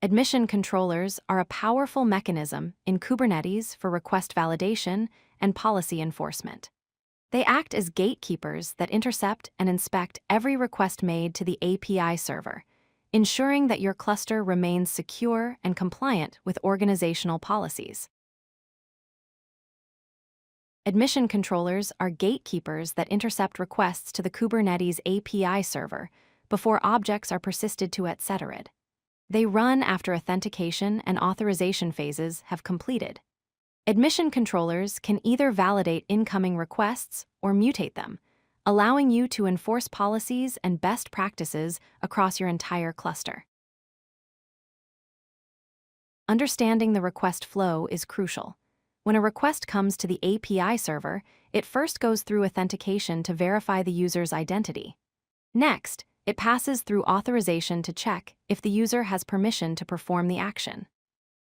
Admission controllers are a powerful mechanism in Kubernetes for request validation and policy enforcement. They act as gatekeepers that intercept and inspect every request made to the API server, ensuring that your cluster remains secure and compliant with organizational policies. Admission controllers are gatekeepers that intercept requests to the Kubernetes API server before objects are persisted to, etc. They run after authentication and authorization phases have completed. Admission controllers can either validate incoming requests or mutate them, allowing you to enforce policies and best practices across your entire cluster. Understanding the request flow is crucial. When a request comes to the API server, it first goes through authentication to verify the user's identity. Next, it passes through authorization to check if the user has permission to perform the action.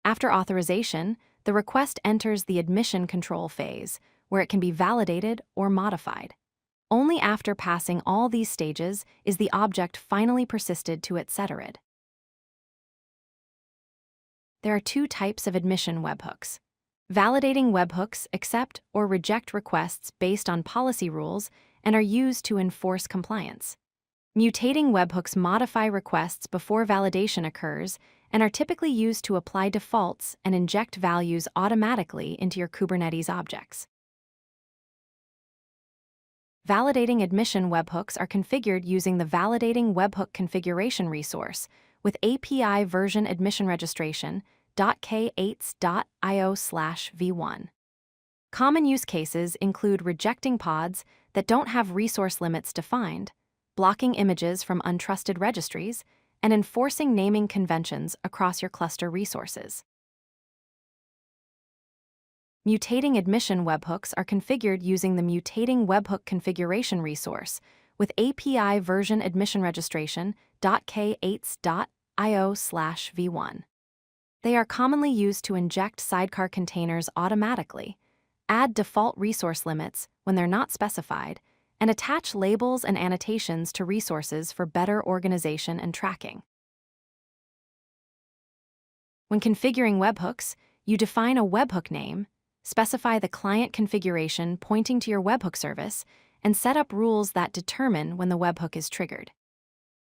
After authorization, the request enters the admission control phase, where it can be validated or modified. Only after passing all these stages is the object finally persisted to, etc. There are two types of admission webhooks. Validating webhooks accept or reject requests based on policy rules and are used to enforce compliance. Mutating webhooks modify requests before validation occurs and are typically used to apply defaults and inject values automatically into your Kubernetes objects. Validating admission webhooks are configured using the ValidatingWebhookConfiguration resource with API version admission registration .k8s.io/v1. Common use cases include rejecting pods that don't have resource limits defined, blocking images from untrusted registries, and enforcing naming conventions across your cluster resources. Mutating admission webhooks are configured using the MutatingWebhookConfiguration resource with API version admission registration .k8s.io/v1. They are commonly used to inject sidecar containers automatically, add default resource limits when they're not specified, and attach labels and annotations to resources for better organization and tracking. When configuring webhooks, you define a webhook name, specify the client configuration pointing to your webhook service, and set up rules that determine when the webhook is triggered.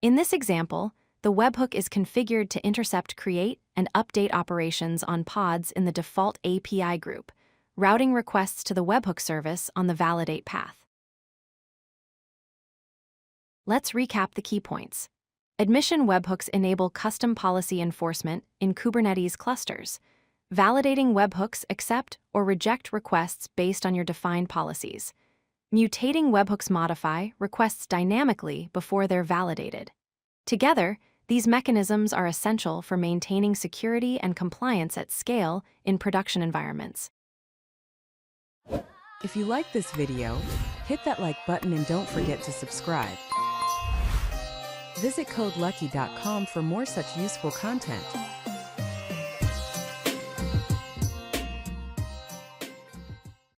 In this example, the webhook is configured to intercept create and update operations on pods in the default API group, routing requests to the webhook service on the validate path. Let's recap the key points. Admission webhooks enable custom policy enforcement in Kubernetes clusters. Validating webhooks accept or reject requests based on your defined policies. Mutating webhooks modify requests dynamically before they're validated. Together, these mechanisms are essential for maintaining security and compliance at scale in production environments. If you like this video, hit that like button and don't forget to subscribe. Visit codelucky.com for more such useful content.